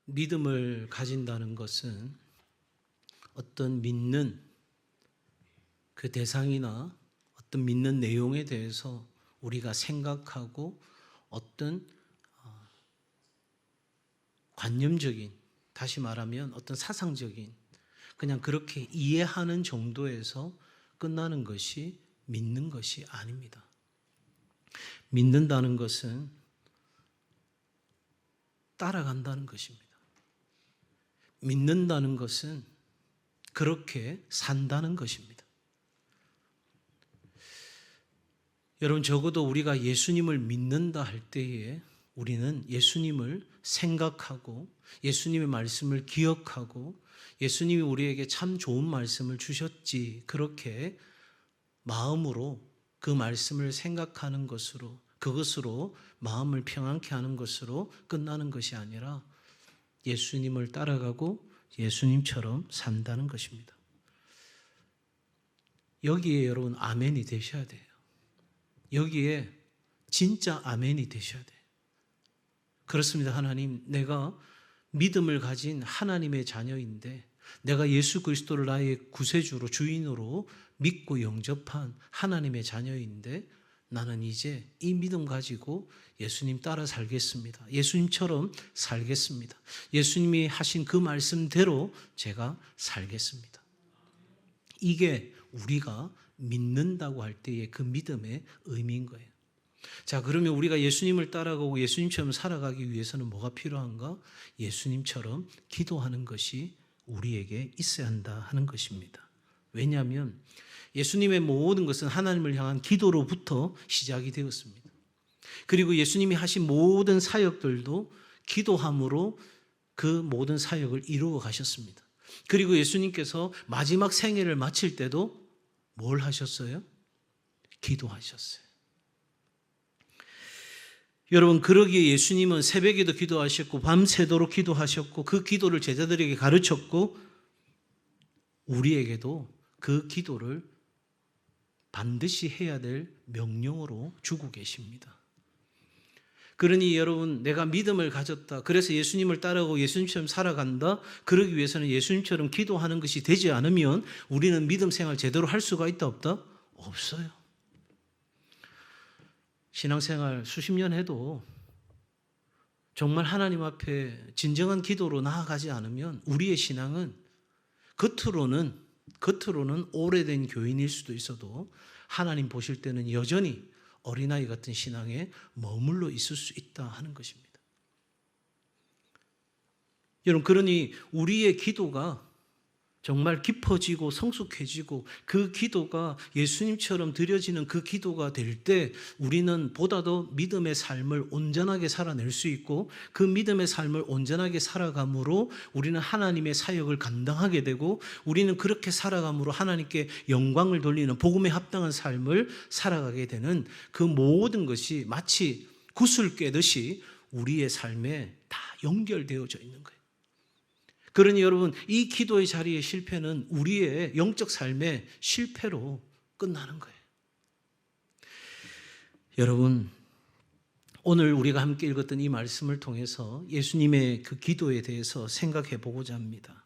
믿음을 가진다는 것은 어떤 믿는 그 대상이나 어떤 믿는 내용에 대해서 우리가 생각하고 어떤 관념적인, 다시 말하면 어떤 사상적인, 그냥 그렇게 이해하는 정도에서 끝나는 것이 믿는 것이 아닙니다. 믿는다는 것은 따라간다는 것입니다. 믿는다는 것은 그렇게 산다는 것입니다. 여러분, 적어도 우리가 예수님을 믿는다 할 때에 우리는 예수님을 생각하고 예수님의 말씀을 기억하고 예수님이 우리에게 참 좋은 말씀을 주셨지, 그렇게 마음으로 그 말씀을 생각하는 것으로, 그것으로 마음을 평안케 하는 것으로 끝나는 것이 아니라 예수님을 따라가고 예수님처럼 산다는 것입니다. 여기에 여러분 아멘이 되셔야 돼요. 여기에 진짜 아멘이 되셔야 돼요. 그렇습니다. 하나님, 내가 믿음을 가진 하나님의 자녀인데, 내가 예수 그리스도를 나의 구세주로, 주인으로 믿고 영접한 하나님의 자녀인데, 나는 이제 이 믿음 가지고 예수님 따라 살겠습니다. 예수님처럼 살겠습니다. 예수님이 하신 그 말씀대로 제가 살겠습니다. 이게 우리가 믿는다고 할 때의 그 믿음의 의미인 거예요. 자, 그러면 우리가 예수님을 따라가고 예수님처럼 살아가기 위해서는 뭐가 필요한가? 예수님처럼 기도하는 것이 우리에게 있어야 한다 하는 것입니다. 왜냐하면 예수님의 모든 것은 하나님을 향한 기도로부터 시작이 되었습니다. 그리고 예수님이 하신 모든 사역들도 기도함으로 그 모든 사역을 이루어 가셨습니다. 그리고 예수님께서 마지막 생애를 마칠 때도 뭘 하셨어요? 기도하셨어요. 여러분, 그러기에 예수님은 새벽에도 기도하셨고 밤새도록 기도하셨고 그 기도를 제자들에게 가르쳤고 우리에게도 그 기도를 반드시 해야 될 명령으로 주고 계십니다. 그러니 여러분, 내가 믿음을 가졌다, 그래서 예수님을 따르고 예수님처럼 살아간다, 그러기 위해서는 예수님처럼 기도하는 것이 되지 않으면 우리는 믿음 생활 제대로 할 수가 있다 없다? 없어요. 신앙생활 수십 년 해도 정말 하나님 앞에 진정한 기도로 나아가지 않으면 우리의 신앙은 겉으로는 오래된 교인일 수도 있어도 하나님 보실 때는 여전히 어린아이 같은 신앙에 머물러 있을 수 있다 하는 것입니다. 여러분, 그러니 우리의 기도가 정말 깊어지고 성숙해지고 그 기도가 예수님처럼 드려지는 그 기도가 될 때 우리는 보다 더 믿음의 삶을 온전하게 살아낼 수 있고 그 믿음의 삶을 온전하게 살아감으로 우리는 하나님의 사역을 감당하게 되고 우리는 그렇게 살아감으로 하나님께 영광을 돌리는 복음에 합당한 삶을 살아가게 되는 그 모든 것이 마치 구슬 꿰듯이 우리의 삶에 다 연결되어져 있는 거예요. 그러니 여러분, 이 기도의 자리의 실패는 우리의 영적 삶의 실패로 끝나는 거예요. 여러분, 오늘 우리가 함께 읽었던 이 말씀을 통해서 예수님의 그 기도에 대해서 생각해 보고자 합니다.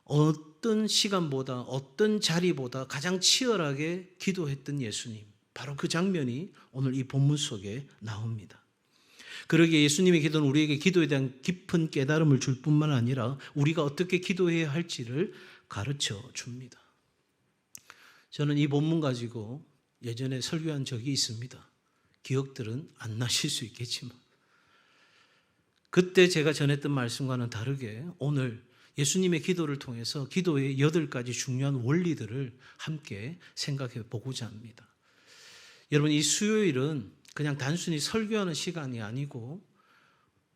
어떤 시간보다 어떤 자리보다 가장 치열하게 기도했던 예수님, 바로 그 장면이 오늘 이 본문 속에 나옵니다. 그러기에 예수님의 기도는 우리에게 기도에 대한 깊은 깨달음을 줄 뿐만 아니라 우리가 어떻게 기도해야 할지를 가르쳐 줍니다. 저는 이 본문 가지고 예전에 설교한 적이 있습니다. 기억들은 안 나실 수 있겠지만 그때 제가 전했던 말씀과는 다르게 오늘 예수님의 기도를 통해서 기도의 8가지 중요한 원리들을 함께 생각해 보고자 합니다. 여러분, 이 수요일은 그냥 단순히 설교하는 시간이 아니고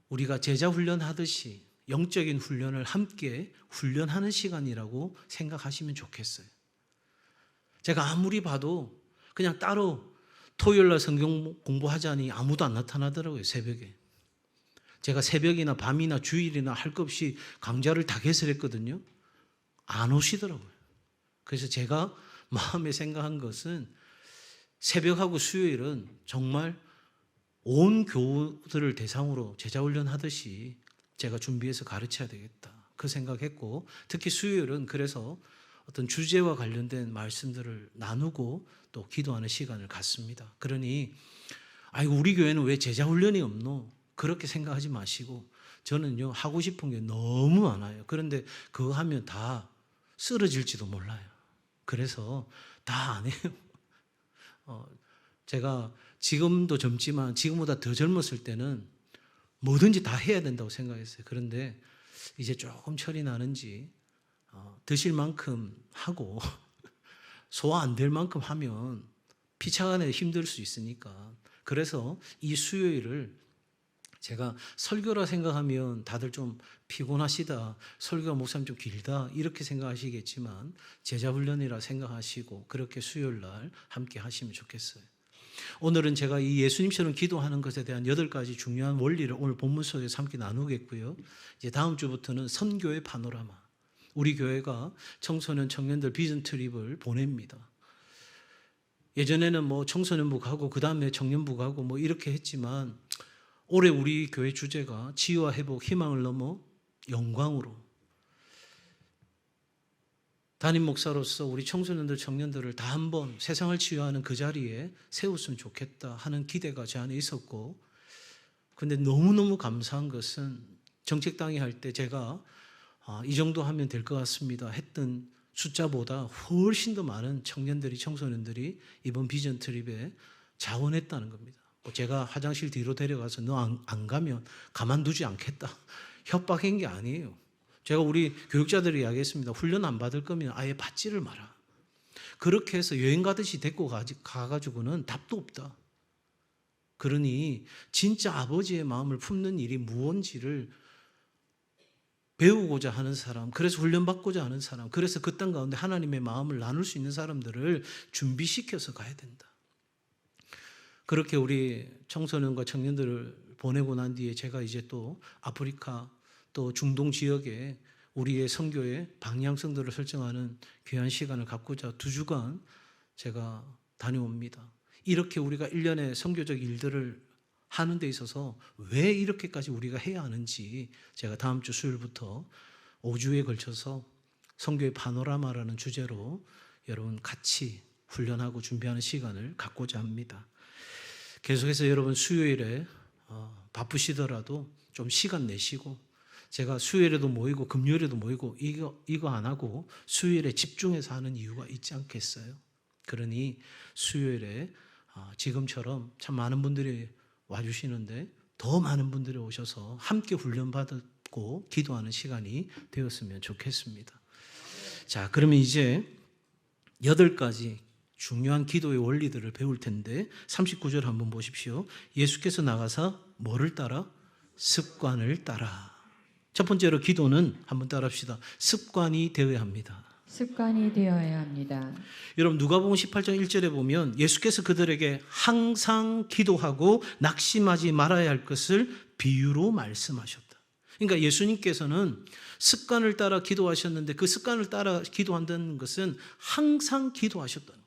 우리가 제자 훈련하듯이 영적인 훈련을 함께 훈련하는 시간이라고 생각하시면 좋겠어요. 제가 아무리 봐도 그냥 따로 토요일날 성경 공부하자니 아무도 안 나타나더라고요, 새벽에. 제가 새벽이나 밤이나 주일이나 할 것 없이 강좌를 다 개설했거든요. 안 오시더라고요. 그래서 제가 마음에 생각한 것은 새벽하고 수요일은 정말 온 교우들을 대상으로 제자훈련 하듯이 제가 준비해서 가르쳐야 되겠다. 그 생각했고, 특히 수요일은 그래서 어떤 주제와 관련된 말씀들을 나누고 또 기도하는 시간을 갖습니다. 그러니 아이고 우리 교회는 왜 제자 훈련이 없노? 그렇게 생각하지 마시고, 저는요 하고 싶은 게 너무 많아요. 그런데 그거 하면 다 쓰러질지도 몰라요. 그래서 다 안 해요. 제가 지금도 젊지만 지금보다 더 젊었을 때는 뭐든지 다 해야 된다고 생각했어요. 그런데 이제 조금 철이 나는지 드실 만큼 하고 소화 안 될 만큼 하면 피차간에 힘들 수 있으니까, 그래서 이 수요일을 제가 설교라 생각하면 다들 좀 피곤하시다, 설교가 목사님 좀 길다 이렇게 생각하시겠지만 제자훈련이라 생각하시고 그렇게 수요일 날 함께 하시면 좋겠어요. 오늘은 제가 이 예수님처럼 기도하는 것에 대한 8가지 중요한 원리를 오늘 본문 속에서 함께 나누겠고요. 이제 다음 주부터는 선교의 파노라마, 우리 교회가 청소년 청년들 비전 트립을 보냅니다. 예전에는 뭐 청소년부 가고 그 다음에 청년부 가고 뭐 이렇게 했지만 올해 우리 교회 주제가 치유와 회복, 희망을 넘어 영광으로, 담임 목사로서 우리 청소년들, 청년들을 다 한번 세상을 치유하는 그 자리에 세웠으면 좋겠다 하는 기대가 제 안에 있었고, 근데 너무너무 감사한 것은 정책당이 할 때 제가 이 정도 하면 될 것 같습니다 했던 숫자보다 훨씬 더 많은 청년들이, 청소년들이 이번 비전 트립에 자원했다는 겁니다. 제가 화장실 뒤로 데려가서 너 안 가면 가만두지 않겠다 협박한 게 아니에요. 제가 우리 교육자들이 이야기했습니다. 훈련 안 받을 거면 아예 받지를 마라. 그렇게 해서 여행 가듯이 데리고 가가지고는 답도 없다. 그러니 진짜 아버지의 마음을 품는 일이 무언지를 배우고자 하는 사람, 그래서 훈련받고자 하는 사람, 그래서 그 땅 가운데 하나님의 마음을 나눌 수 있는 사람들을 준비시켜서 가야 된다. 그렇게 우리 청소년과 청년들을 보내고 난 뒤에 제가 이제 또 아프리카 또 중동 지역에 우리의 선교의 방향성들을 설정하는 귀한 시간을 갖고자 2주간 제가 다녀옵니다. 이렇게 우리가 1년의 선교적 일들을 하는 데 있어서 왜 이렇게까지 우리가 해야 하는지 제가 다음 주 수요일부터 5주에 걸쳐서 선교의 파노라마라는 주제로 여러분 같이 훈련하고 준비하는 시간을 갖고자 합니다. 계속해서 여러분 수요일에 바쁘시더라도 좀 시간 내시고, 제가 수요일에도 모이고 금요일에도 모이고 이거 안 하고 수요일에 집중해서 하는 이유가 있지 않겠어요? 그러니 수요일에 지금처럼 참 많은 분들이 와주시는데 더 많은 분들이 오셔서 함께 훈련받고 기도하는 시간이 되었으면 좋겠습니다. 자, 그러면 이제 8가지 중요한 기도의 원리들을 배울 텐데 39절 한번 보십시오. 예수께서 나가사 뭐를 따라? 습관을 따라. 첫 번째로 기도는 한번 따라합시다. 습관이 되어야 합니다. 습관이 되어야 합니다. 여러분 누가복음 18장 1절에 보면 예수께서 그들에게 항상 기도하고 낙심하지 말아야 할 것을 비유로 말씀하셨다. 그러니까 예수님께서는 습관을 따라 기도하셨는데 그 습관을 따라 기도한다는 것은 항상 기도하셨다는 거예요.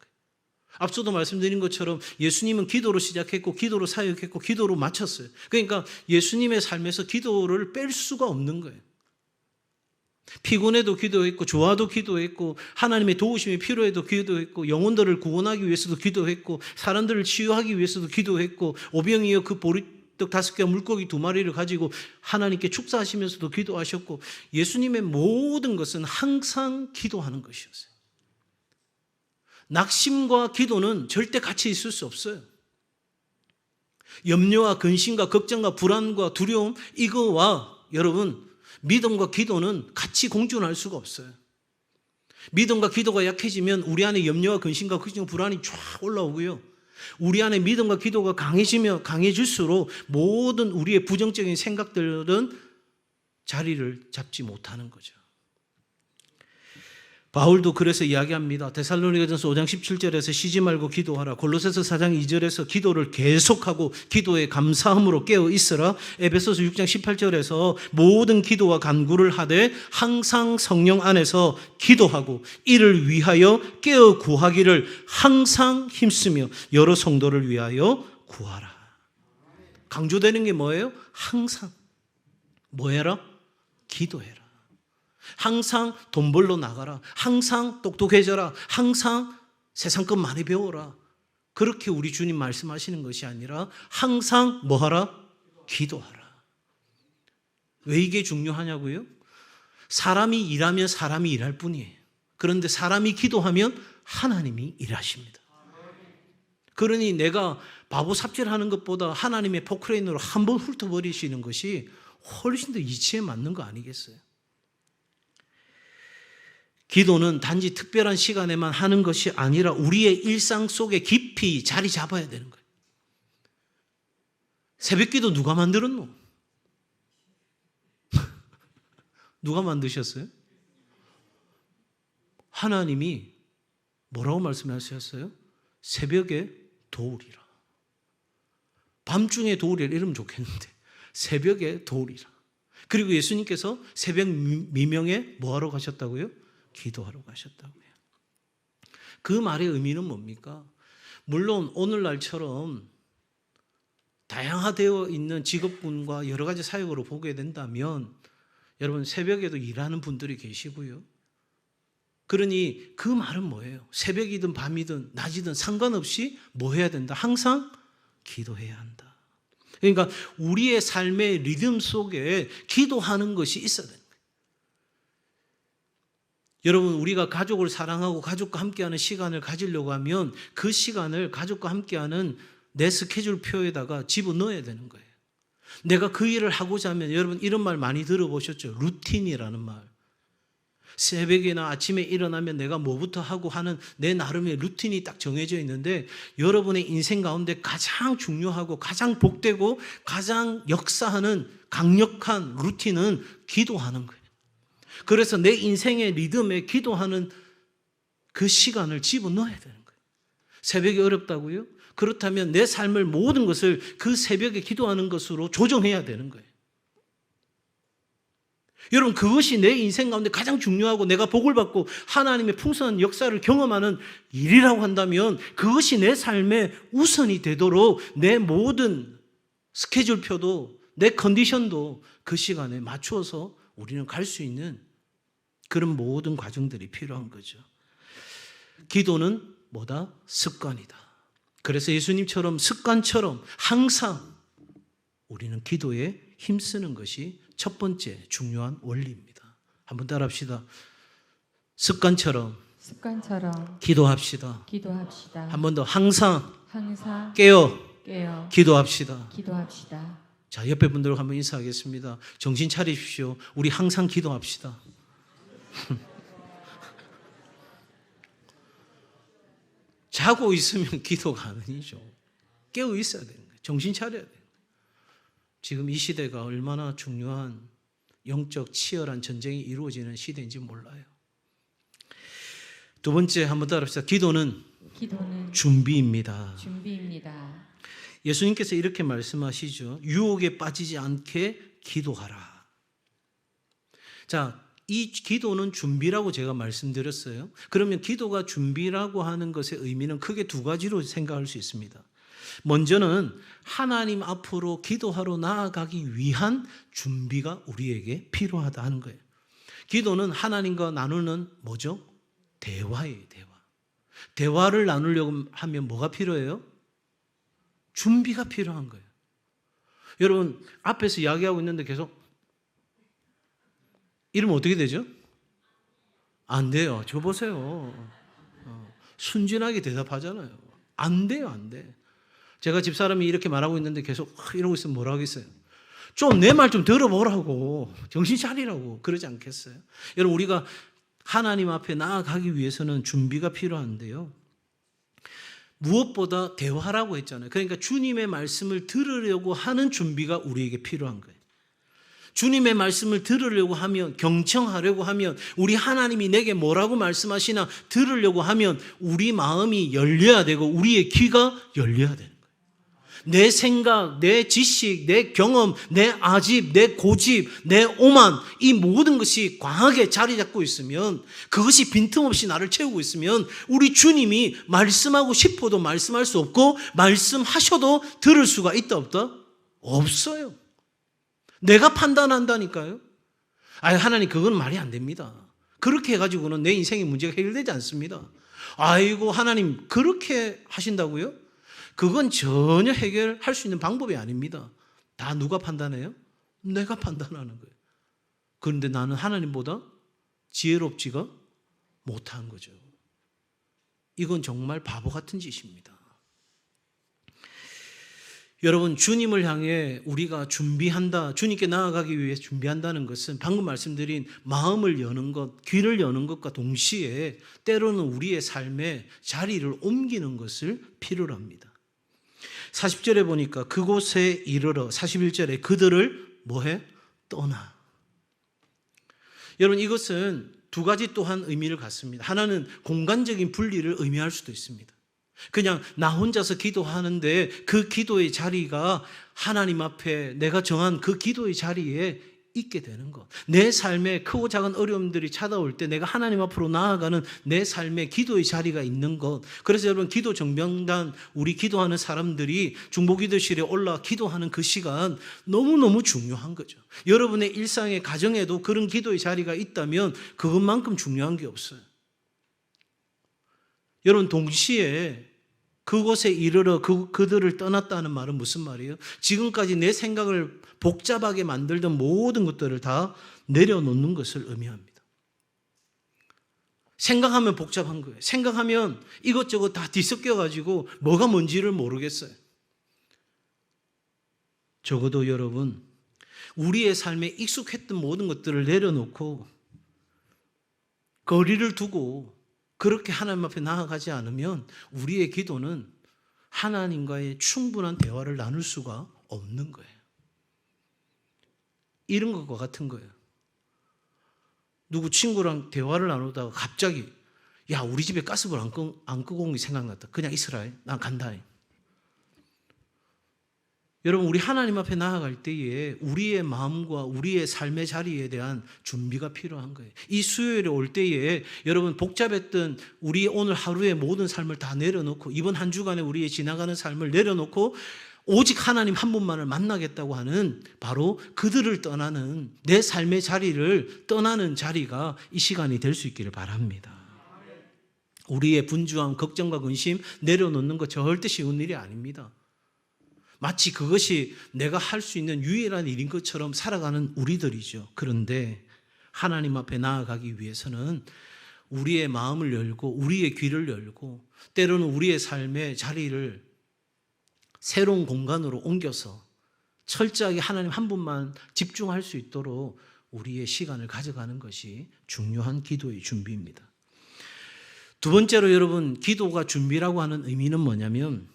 앞서도 말씀드린 것처럼 예수님은 기도로 시작했고 기도로 사역했고 기도로 마쳤어요. 그러니까 예수님의 삶에서 기도를 뺄 수가 없는 거예요. 피곤해도 기도했고 좋아도 기도했고 하나님의 도우심이 필요해도 기도했고 영혼들을 구원하기 위해서도 기도했고 사람들을 치유하기 위해서도 기도했고 오병이어 그 보리떡 5개와 물고기 2마리를 가지고 하나님께 축사하시면서도 기도하셨고 예수님의 모든 것은 항상 기도하는 것이었어요. 낙심과 기도는 절대 같이 있을 수 없어요. 염려와 근심과 걱정과 불안과 두려움, 이거와 여러분 믿음과 기도는 같이 공존할 수가 없어요. 믿음과 기도가 약해지면 우리 안에 염려와 근심과 걱정과 불안이 쫙 올라오고요. 우리 안에 믿음과 기도가 강해지면 강해질수록 모든 우리의 부정적인 생각들은 자리를 잡지 못하는 거죠. 바울도 그래서 이야기합니다. 데살로니가전서 5장 17절에서 쉬지 말고 기도하라. 골로새서 4장 2절에서 기도를 계속하고 기도에 감사함으로 깨어 있으라. 에베소서 6장 18절에서 모든 기도와 간구를 하되 항상 성령 안에서 기도하고 이를 위하여 깨어 구하기를 항상 힘쓰며 여러 성도를 위하여 구하라. 강조되는 게 뭐예요? 항상. 뭐 해라? 기도해라. 항상 돈 벌러 나가라. 항상 똑똑해져라. 항상 세상 것 많이 배워라. 그렇게 우리 주님 말씀하시는 것이 아니라 항상 뭐 하라? 기도하라. 왜 이게 중요하냐고요? 사람이 일하면 사람이 일할 뿐이에요. 그런데 사람이 기도하면 하나님이 일하십니다. 그러니 내가 바보 삽질하는 것보다 하나님의 포크레인으로 한번 훑어버리시는 것이 훨씬 더 이치에 맞는 거 아니겠어요? 기도는 단지 특별한 시간에만 하는 것이 아니라 우리의 일상 속에 깊이 자리 잡아야 되는 거예요. 새벽기도 누가 만들었노? 누가 만드셨어요? 하나님이 뭐라고 말씀하셨어요? 새벽에 도우리라. 밤중에 도우리라 이러면 좋겠는데 새벽에 도우리라. 그리고 예수님께서 새벽 미명에 뭐하러 가셨다고요? 기도하러 가셨다고요. 그 말의 의미는 뭡니까? 물론 오늘날처럼 다양화되어 있는 직업군과 여러 가지 사역으로 보게 된다면 여러분 새벽에도 일하는 분들이 계시고요. 그러니 그 말은 뭐예요? 새벽이든 밤이든 낮이든 상관없이 뭐 해야 된다? 항상 기도해야 한다. 그러니까 우리의 삶의 리듬 속에 기도하는 것이 있어야 됩니다. 여러분 우리가 가족을 사랑하고 가족과 함께하는 시간을 가지려고 하면 그 시간을 가족과 함께하는 내 스케줄표에다가 집어넣어야 되는 거예요. 내가 그 일을 하고자 하면 여러분 이런 말 많이 들어보셨죠? 루틴이라는 말. 새벽이나 아침에 일어나면 내가 뭐부터 하고 하는 내 나름의 루틴이 딱 정해져 있는데 여러분의 인생 가운데 가장 중요하고 가장 복되고 가장 역사하는 강력한 루틴은 기도하는 거예요. 그래서 내 인생의 리듬에 기도하는 그 시간을 집어넣어야 되는 거예요. 새벽이 어렵다고요? 그렇다면 내 삶을 모든 것을 그 새벽에 기도하는 것으로 조정해야 되는 거예요. 여러분 그것이 내 인생 가운데 가장 중요하고 내가 복을 받고 하나님의 풍성한 역사를 경험하는 일이라고 한다면 그것이 내 삶의 우선이 되도록 내 모든 스케줄표도 내 컨디션도 그 시간에 맞추어서 우리는 갈 수 있는 그런 모든 과정들이 필요한 거죠. 기도는 뭐다? 습관이다. 그래서 예수님처럼 습관처럼 항상 우리는 기도에 힘쓰는 것이 첫 번째 중요한 원리입니다. 한번 따라합시다. 습관처럼 기도합시다. 한 번 더 항상 깨어 기도합시다. 자, 옆에 분들과 한번 인사하겠습니다. 정신 차리십시오. 우리 항상 기도합시다. 자고 있으면 기도가 아니죠. 깨어 있어야 되는 거예요. 정신 차려야 돼요. 지금 이 시대가 얼마나 중요한 영적 치열한 전쟁이 이루어지는 시대인지 몰라요. 두 번째 한번 따라합시다. 기도는 준비입니다. 예수님께서 이렇게 말씀하시죠. 유혹에 빠지지 않게 기도하라. 자, 이 기도는 준비라고 제가 말씀드렸어요. 그러면 기도가 준비라고 하는 것의 의미는 크게 두 가지로 생각할 수 있습니다. 먼저는 하나님 앞으로 기도하러 나아가기 위한 준비가 우리에게 필요하다 하는 거예요. 기도는 하나님과 나누는 뭐죠? 대화예요, 대화. 대화를 나누려고 하면 뭐가 필요해요? 준비가 필요한 거예요. 여러분, 앞에서 이야기하고 있는데 계속 이러면 어떻게 되죠? 안 돼요. 저 보세요. 순진하게 대답하잖아요. 안 돼요, 안 돼. 제가 집사람이 이렇게 말하고 있는데 계속 이러고 있으면 뭐라 하겠어요? 좀 내 말 좀 들어보라고. 정신 차리라고. 그러지 않겠어요? 여러분, 우리가 하나님 앞에 나아가기 위해서는 준비가 필요한데요. 무엇보다 대화라고 했잖아요. 그러니까 주님의 말씀을 들으려고 하는 준비가 우리에게 필요한 거예요. 주님의 말씀을 들으려고 하면, 경청하려고 하면, 우리 하나님이 내게 뭐라고 말씀하시나 들으려고 하면 우리 마음이 열려야 되고 우리의 귀가 열려야 되는 거예요. 내 생각, 내 지식, 내 경험, 내 아집, 내 고집, 내 오만, 이 모든 것이 강하게 자리 잡고 있으면, 그것이 빈틈없이 나를 채우고 있으면 우리 주님이 말씀하고 싶어도 말씀할 수 없고 말씀하셔도 들을 수가 있다 없다? 없어요. 내가 판단한다니까요. 하나님 그건 말이 안 됩니다. 그렇게 해가지고는 내 인생의 문제가 해결되지 않습니다. 아이고 하나님 그렇게 하신다고요? 그건 전혀 해결할 수 있는 방법이 아닙니다. 다 누가 판단해요? 내가 판단하는 거예요. 그런데 나는 하나님보다 지혜롭지가 못한 거죠. 이건 정말 바보 같은 짓입니다. 여러분, 주님을 향해 우리가 준비한다, 주님께 나아가기 위해 준비한다는 것은 방금 말씀드린 마음을 여는 것, 귀를 여는 것과 동시에 때로는 우리의 삶에 자리를 옮기는 것을 필요로 합니다. 40절에 보니까 그곳에 이르러, 41절에 그들을 뭐해? 떠나. 여러분, 이것은 두 가지 또한 의미를 갖습니다. 하나는 공간적인 분리를 의미할 수도 있습니다. 그냥 나 혼자서 기도하는데 그 기도의 자리가 하나님 앞에 내가 정한 그 기도의 자리에 있게 되는 것. 내 삶에 크고 작은 어려움들이 찾아올 때 내가 하나님 앞으로 나아가는 내 삶에 기도의 자리가 있는 것. 그래서 여러분, 기도 정명단, 우리 기도하는 사람들이 중보기도실에 올라 기도하는 그 시간 너무너무 중요한 거죠. 여러분의 일상의 가정에도 그런 기도의 자리가 있다면 그것만큼 중요한 게 없어요. 여러분, 동시에 그곳에 이르러 그들을 떠났다는 말은 무슨 말이에요? 지금까지 내 생각을 복잡하게 만들던 모든 것들을 다 내려놓는 것을 의미합니다. 생각하면 복잡한 거예요. 생각하면 이것저것 다 뒤섞여가지고 뭐가 뭔지를 모르겠어요. 적어도 여러분, 우리의 삶에 익숙했던 모든 것들을 내려놓고 거리를 두고 그렇게 하나님 앞에 나아가지 않으면 우리의 기도는 하나님과의 충분한 대화를 나눌 수가 없는 거예요. 이런 것과 같은 거예요. 누구 친구랑 대화를 나누다가 갑자기 야, 우리 집에 가스불 안 끄고 온 게 생각났다. 그냥 있으라. 난 간다. 여러분, 우리 하나님 앞에 나아갈 때에 우리의 마음과 우리의 삶의 자리에 대한 준비가 필요한 거예요. 이 수요일에 올 때에 여러분, 복잡했던 우리 오늘 하루의 모든 삶을 다 내려놓고 이번 한 주간에 우리의 지나가는 삶을 내려놓고 오직 하나님 한 분만을 만나겠다고 하는 바로 그들을 떠나는 내 삶의 자리를 떠나는 자리가 이 시간이 될 수 있기를 바랍니다. 우리의 분주함, 걱정과 근심 내려놓는 거 절대 쉬운 일이 아닙니다. 마치 그것이 내가 할 수 있는 유일한 일인 것처럼 살아가는 우리들이죠. 그런데 하나님 앞에 나아가기 위해서는 우리의 마음을 열고 우리의 귀를 열고 때로는 우리의 삶의 자리를 새로운 공간으로 옮겨서 철저하게 하나님 한 분만 집중할 수 있도록 우리의 시간을 가져가는 것이 중요한 기도의 준비입니다. 두 번째로 여러분, 기도가 준비라고 하는 의미는 뭐냐면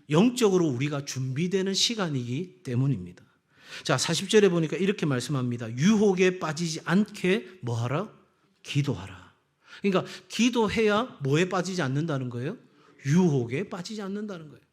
영적으로 우리가 준비되는 시간이기 때문입니다. 자, 40절에 보니까 이렇게 말씀합니다. 유혹에 빠지지 않게 뭐하라? 기도하라. 그러니까 기도해야 뭐에 빠지지 않는다는 거예요? 유혹에 빠지지 않는다는 거예요.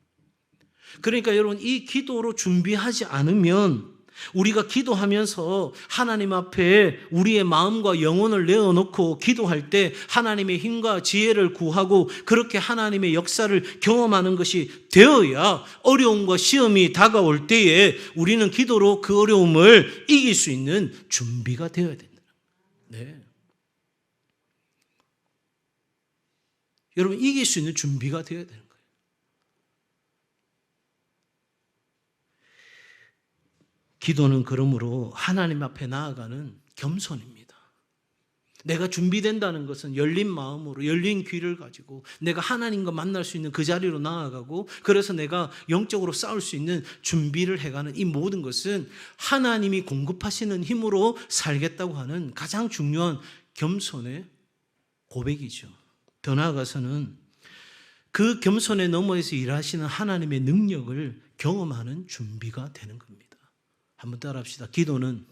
그러니까 여러분, 이 기도로 준비하지 않으면 우리가 기도하면서 하나님 앞에 우리의 마음과 영혼을 내어놓고 기도할 때 하나님의 힘과 지혜를 구하고 그렇게 하나님의 역사를 경험하는 것이 되어야 어려움과 시험이 다가올 때에 우리는 기도로 그 어려움을 이길 수 있는 준비가 되어야 된다. 네. 여러분, 이길 수 있는 준비가 되어야 되는 거예요. 기도는 그러므로 하나님 앞에 나아가는 겸손입니다. 내가 준비된다는 것은 열린 마음으로 열린 귀를 가지고 내가 하나님과 만날 수 있는 그 자리로 나아가고 그래서 내가 영적으로 싸울 수 있는 준비를 해가는 이 모든 것은 하나님이 공급하시는 힘으로 살겠다고 하는 가장 중요한 겸손의 고백이죠. 더 나아가서는 그 겸손의 너머에서 일하시는 하나님의 능력을 경험하는 준비가 되는 겁니다. 한번 따라합시다. 기도는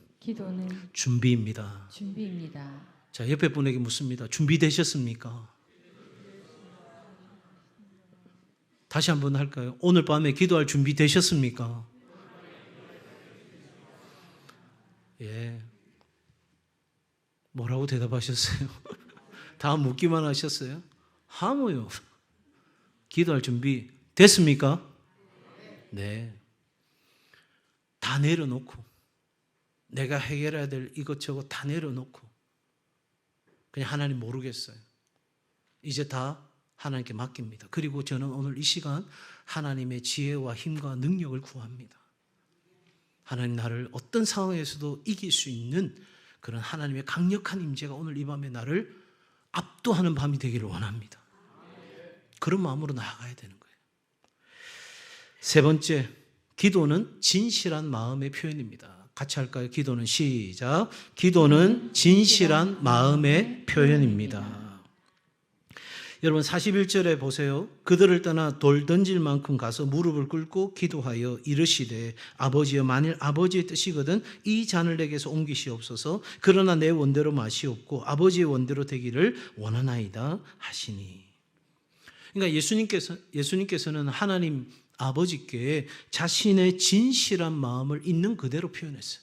준비입니다. 준비입니다. 자, 옆에 분에게 묻습니다. 준비되셨습니까? 다시 한번 할까요? 오늘 밤에 기도할 준비 되셨습니까? 예. 뭐라고 대답하셨어요? 다 묻기만 하셨어요? 하모요. 기도할 준비 됐습니까? 네. 다 내려놓고 내가 해결해야 될 이것저것 다 내려놓고 그냥 하나님 모르겠어요. 이제 다 하나님께 맡깁니다. 그리고 저는 오늘 이 시간 하나님의 지혜와 힘과 능력을 구합니다. 하나님 나를 어떤 상황에서도 이길 수 있는 그런 하나님의 강력한 임재가 오늘 이 밤에 나를 압도하는 밤이 되기를 원합니다. 그런 마음으로 나아가야 되는 거예요. 세 번째, 기도는 진실한 마음의 표현입니다. 같이 할까요? 기도는 시작. 기도는 진실한 마음의 표현입니다. 여러분 41절에 보세요. 그들을 떠나 돌 던질 만큼 가서 무릎을 꿇고 기도하여 이르시되 아버지여 만일 아버지의 뜻이거든 이 잔을 내게서 옮기시옵소서. 그러나 내 원대로 마시옵고 아버지의 원대로 되기를 원하나이다 하시니. 그러니까 예수님께서는 하나님 아버지께 자신의 진실한 마음을 있는 그대로 표현했어요.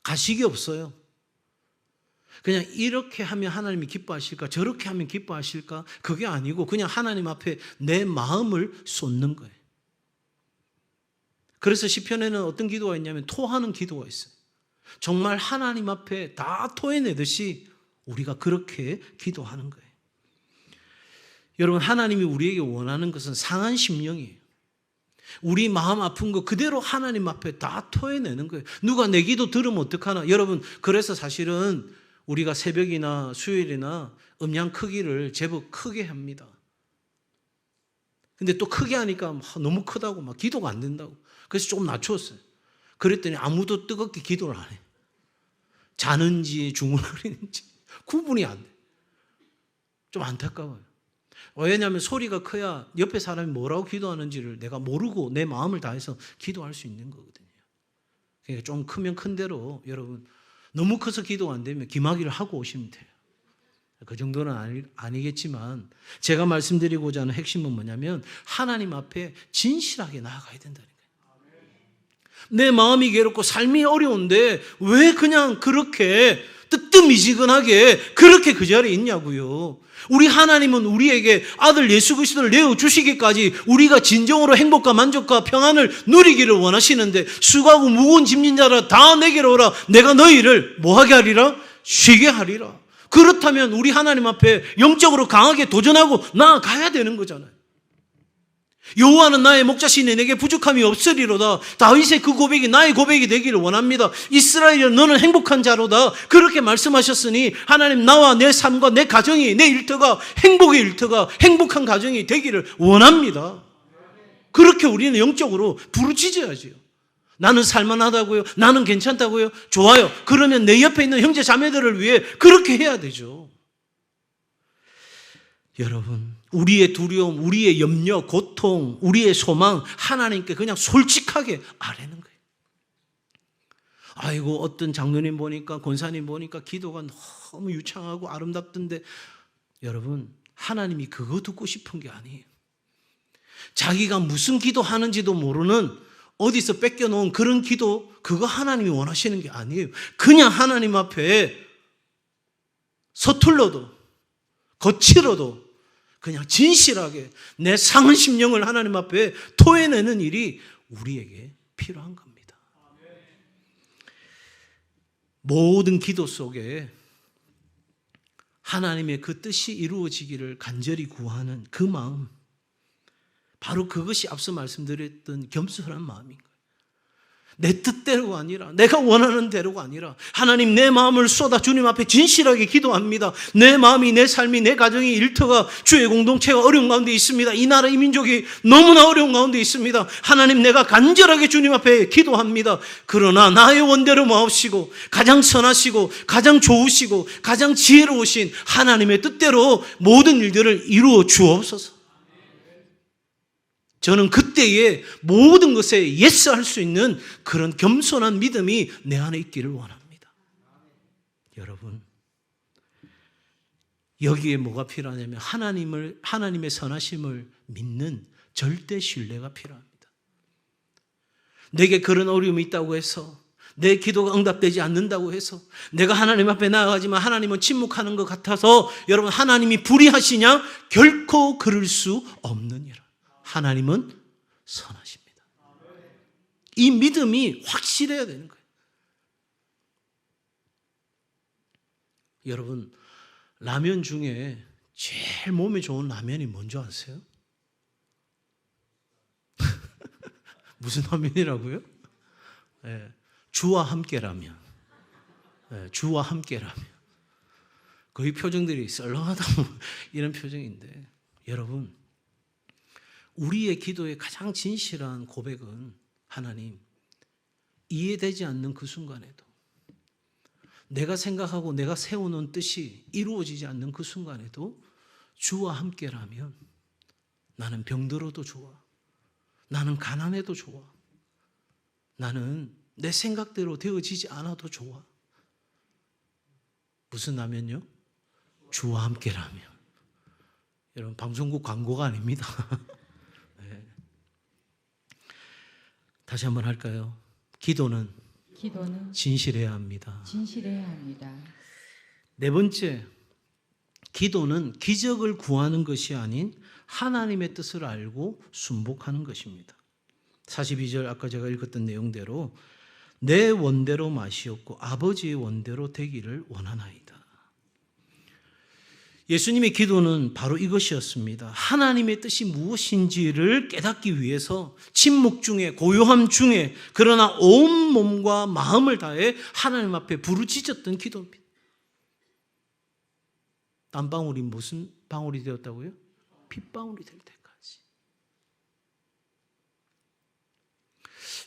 가식이 없어요. 그냥 이렇게 하면 하나님이 기뻐하실까 저렇게 하면 기뻐하실까 그게 아니고 그냥 하나님 앞에 내 마음을 쏟는 거예요. 그래서 시편에는 어떤 기도가 있냐면 토하는 기도가 있어요. 정말 하나님 앞에 다 토해내듯이 우리가 그렇게 기도하는 거예요. 여러분 하나님이 우리에게 원하는 것은 상한 심령이에요. 우리 마음 아픈 거 그대로 하나님 앞에 다 토해내는 거예요. 누가 내 기도 들으면 어떡하나. 여러분 그래서 사실은 우리가 새벽이나 수요일이나 음량 크기를 제법 크게 합니다. 근데 또 크게 하니까 너무 크다고 막 기도가 안 된다고. 그래서 조금 낮췄어요. 그랬더니 아무도 뜨겁게 기도를 안 해. 자는지 중얼거리는지 구분이 안 돼. 좀 안타까워요. 왜냐하면 소리가 커야 옆에 사람이 뭐라고 기도하는지를 내가 모르고 내 마음을 다해서 기도할 수 있는 거거든요. 그러니까 좀 크면 큰 대로 여러분 너무 커서 기도가 안 되면 기마귀를 하고 오시면 돼요. 그 정도는 아니겠지만 제가 말씀드리고자 하는 핵심은 뭐냐면 하나님 앞에 진실하게 나아가야 된다는 거예요. 내 마음이 괴롭고 삶이 어려운데 왜 그냥 그렇게 뜨뜻미지근하게 그렇게 그 자리에 있냐고요. 우리 하나님은 우리에게 아들 예수 그리스도를 내어주시기까지 우리가 진정으로 행복과 만족과 평안을 누리기를 원하시는데 수고하고 무거운 짐진 자라 다 내게로 오라. 내가 너희를 뭐하게 하리라? 쉬게 하리라. 그렇다면 우리 하나님 앞에 영적으로 강하게 도전하고 나아가야 되는 거잖아요. 여호와는 나의 목자시니 내게 부족함이 없으리로다. 다윗의 그 고백이 나의 고백이 되기를 원합니다. 이스라엘아 너는 행복한 자로다. 그렇게 말씀하셨으니 하나님 나와 내 삶과 내 가정이 내 일터가 행복의 일터가 행복한 가정이 되기를 원합니다. 그렇게 우리는 영적으로 부르짖어야지요. 나는 살만하다고요? 나는 괜찮다고요? 좋아요. 그러면 내 옆에 있는 형제 자매들을 위해 그렇게 해야 되죠. 여러분 우리의 두려움, 우리의 염려, 고통, 우리의 소망 하나님께 그냥 솔직하게 아뢰는 거예요. 아이고 어떤 장로님 보니까 권사님 보니까 기도가 너무 유창하고 아름답던데 여러분 하나님이 그거 듣고 싶은 게 아니에요. 자기가 무슨 기도하는지도 모르는 어디서 뺏겨놓은 그런 기도 그거 하나님이 원하시는 게 아니에요. 그냥 하나님 앞에 서툴러도 거칠어도 그냥 진실하게 내 상한 심령을 하나님 앞에 토해내는 일이 우리에게 필요한 겁니다. 모든 기도 속에 하나님의 그 뜻이 이루어지기를 간절히 구하는 그 마음, 바로 그것이 앞서 말씀드렸던 겸손한 마음인 거예요. 내 뜻대로가 아니라 내가 원하는 대로가 아니라 하나님 내 마음을 쏟아 주님 앞에 진실하게 기도합니다. 내 마음이 내 삶이 내 가정이 일터가 주의 공동체가 어려운 가운데 있습니다. 이 나라 이 민족이 너무나 어려운 가운데 있습니다. 하나님 내가 간절하게 주님 앞에 기도합니다. 그러나 나의 원대로 마옵시고 가장 선하시고 가장 좋으시고 가장 지혜로우신 하나님의 뜻대로 모든 일들을 이루어 주옵소서. 저는 그때에 모든 것에 예스할 수 있는 그런 겸손한 믿음이 내 안에 있기를 원합니다. 여러분, 여기에 뭐가 필요하냐면 하나님의 선하심을 믿는 절대 신뢰가 필요합니다. 내게 그런 어려움이 있다고 해서 내 기도가 응답되지 않는다고 해서 내가 하나님 앞에 나아가지만 하나님은 침묵하는 것 같아서 여러분 하나님이 불의하시냐? 결코 그럴 수 없느니라. 하나님은 선하십니다. 이 믿음이 확실해야 되는 거예요. 여러분, 라면 중에 제일 몸에 좋은 라면이 뭔지 아세요? 무슨 라면이라고요? 네, 주와 함께 라면. 네, 주와 함께 라면. 거의 표정들이 썰렁하다 이런 표정인데, 여러분, 우리의 기도의 가장 진실한 고백은 하나님, 이해되지 않는 그 순간에도, 내가 생각하고 내가 세우는 뜻이 이루어지지 않는 그 순간에도 주와 함께라면 나는 병들어도 좋아. 나는 가난해도 좋아. 나는 내 생각대로 되어지지 않아도 좋아. 무슨 라면요? 주와 함께라면. 여러분, 방송국 광고가 아닙니다. 네. 다시 한번 할까요? 기도는 진실해야 합니다. 진실해야 합니다. 네 번째, 기도는 기적을 구하는 것이 아닌 하나님의 뜻을 알고 순복하는 것입니다. 42절 아까 제가 읽었던 내용대로 내 원대로 마시옵고 아버지의 원대로 되기를 원하나이다. 예수님의 기도는 바로 이것이었습니다. 하나님의 뜻이 무엇인지를 깨닫기 위해서 침묵 중에, 고요함 중에, 그러나 온 몸과 마음을 다해 하나님 앞에 부르짖었던 기도입니다. 땀방울이 무슨 방울이 되었다고요? 핏방울이 될 때까지.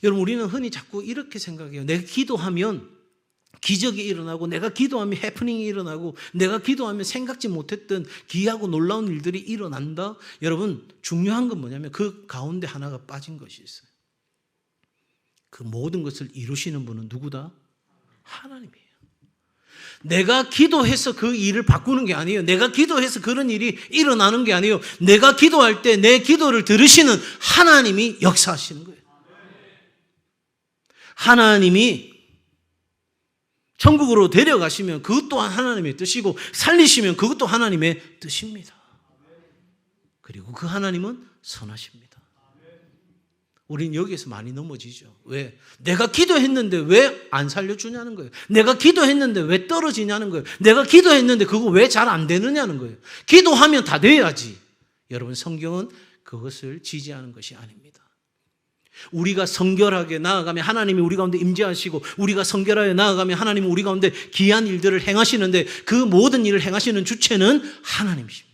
여러분, 우리는 흔히 자꾸 이렇게 생각해요. 내가 기도하면 기적이 일어나고, 내가 기도하면 해프닝이 일어나고, 내가 기도하면 생각지 못했던 기이하고 놀라운 일들이 일어난다. 여러분, 중요한 건 뭐냐면 그 가운데 하나가 빠진 것이 있어요. 그 모든 것을 이루시는 분은 누구다? 하나님이에요. 내가 기도해서 그 일을 바꾸는 게 아니에요. 내가 기도해서 그런 일이 일어나는 게 아니에요. 내가 기도할 때 내 기도를 들으시는 하나님이 역사하시는 거예요. 하나님이 천국으로 데려가시면 그것 또한 하나님의 뜻이고, 살리시면 그것도 하나님의 뜻입니다. 그리고 그 하나님은 선하십니다. 우린 여기에서 많이 넘어지죠. 왜? 내가 기도했는데 왜 안 살려주냐는 거예요. 내가 기도했는데 왜 떨어지냐는 거예요. 내가 기도했는데 그거 왜 잘 안 되느냐는 거예요. 기도하면 다 돼야지. 여러분, 성경은 그것을 지지하는 것이 아닙니다. 우리가 성결하게 나아가면 하나님이 우리 가운데 임재하시고, 우리가 성결하게 나아가면 하나님은 우리 가운데 기이한 일들을 행하시는데, 그 모든 일을 행하시는 주체는 하나님이십니다.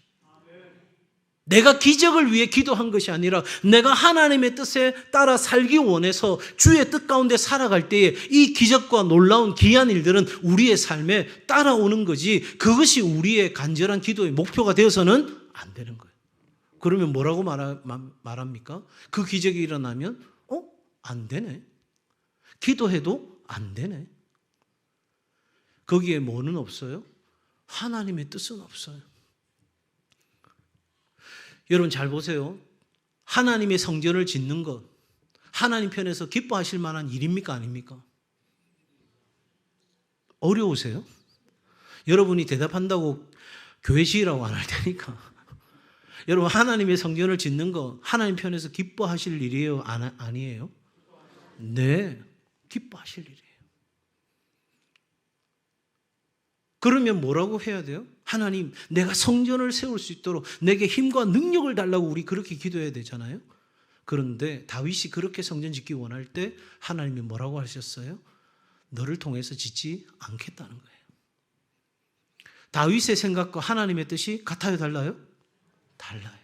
내가 기적을 위해 기도한 것이 아니라 내가 하나님의 뜻에 따라 살기 원해서 주의 뜻 가운데 살아갈 때에 이 기적과 놀라운 기이한 일들은 우리의 삶에 따라오는 거지, 그것이 우리의 간절한 기도의 목표가 되어서는 안 되는 거예요. 그러면 뭐라고 말합니까? 그 기적이 일어나면 안 되네. 기도해도 안 되네. 거기에 뭐는 없어요? 하나님의 뜻은 없어요. 여러분, 잘 보세요. 하나님의 성전을 짓는 것, 하나님 편에서 기뻐하실 만한 일입니까, 아닙니까? 어려우세요? 여러분이 대답한다고 교회 지으라고 안 할 테니까. 여러분, 하나님의 성전을 짓는 거 하나님 편에서 기뻐하실 일이에요? 아니에요? 네, 기뻐하실 일이에요. 그러면 뭐라고 해야 돼요? 하나님, 내가 성전을 세울 수 있도록 내게 힘과 능력을 달라고 우리 그렇게 기도해야 되잖아요. 그런데 다윗이 그렇게 성전 짓기 원할 때 하나님이 뭐라고 하셨어요? 너를 통해서 짓지 않겠다는 거예요. 다윗의 생각과 하나님의 뜻이 같아요, 달라요? 달라요.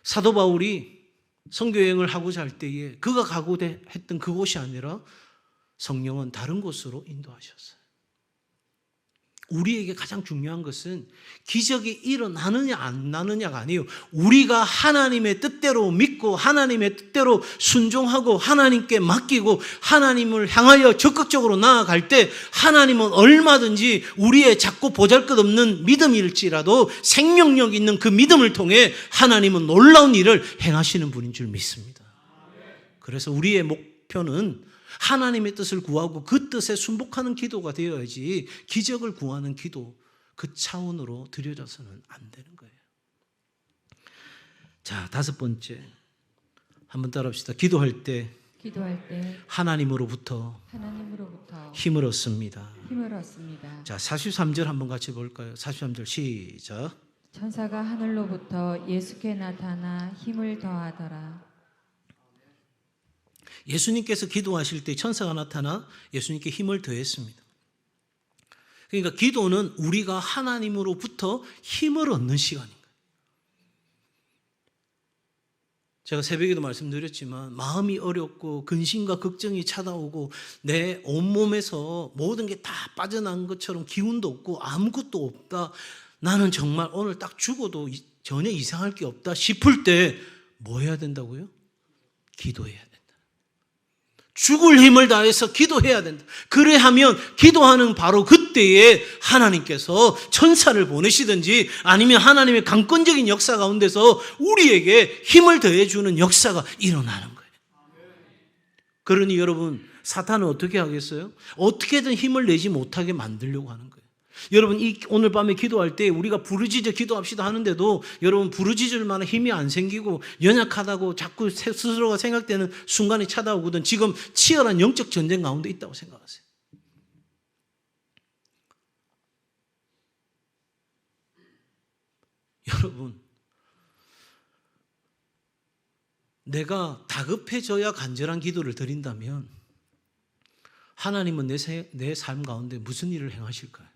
사도 바울이 선교여행을 하고자 할 때에 그가 가고 했던 그곳이 아니라 성령은 다른 곳으로 인도하셨어요. 우리에게 가장 중요한 것은 기적이 일어나느냐 안 나느냐가 아니에요. 우리가 하나님의 뜻대로 믿고 하나님의 뜻대로 순종하고 하나님께 맡기고 하나님을 향하여 적극적으로 나아갈 때 하나님은 얼마든지 우리의 작고 보잘것없는 믿음일지라도 생명력 있는 그 믿음을 통해 하나님은 놀라운 일을 행하시는 분인 줄 믿습니다. 그래서 우리의 목표는 하나님의 뜻을 구하고 그 뜻에 순복하는 기도가 되어야지 기적을 구하는 기도, 그 차원으로 들여져서는 안 되는 거예요. 자, 다섯 번째, 한번 따라합시다. 기도할 때 기도할 때 하나님으로부터 하나님으로부터 힘을 얻습니다. 힘을 얻습니다. 자, 43절 한번 같이 볼까요? 43절 시작. 천사가 하늘로부터 예수께 나타나 힘을 더하더라. 예수님께서 기도하실 때 천사가 나타나 예수님께 힘을 더했습니다. 그러니까 기도는 우리가 하나님으로부터 힘을 얻는 시간인 거예요. 제가 새벽에도 말씀드렸지만 마음이 어렵고 근심과 걱정이 찾아오고 내 온몸에서 모든 게 다 빠져난 것처럼 기운도 없고 아무것도 없다. 나는 정말 오늘 딱 죽어도 전혀 이상할 게 없다 싶을 때 뭐 해야 된다고요? 기도해야 된다. 죽을 힘을 다해서 기도해야 된다. 그래 하면 기도하는 바로 그때에 하나님께서 천사를 보내시든지 아니면 하나님의 강권적인 역사 가운데서 우리에게 힘을 더해주는 역사가 일어나는 거예요. 그러니 여러분, 사탄은 어떻게 하겠어요? 어떻게든 힘을 내지 못하게 만들려고 하는 거예요. 여러분, 오늘 밤에 기도할 때 우리가 부르짖어 기도합시다 하는데도 여러분 부르짖을 만한 힘이 안 생기고 연약하다고 자꾸 스스로가 생각되는 순간이 찾아오거든. 지금 치열한 영적 전쟁 가운데 있다고 생각하세요. 여러분, 내가 다급해져야 간절한 기도를 드린다면 하나님은 내 삶 가운데 무슨 일을 행하실까요?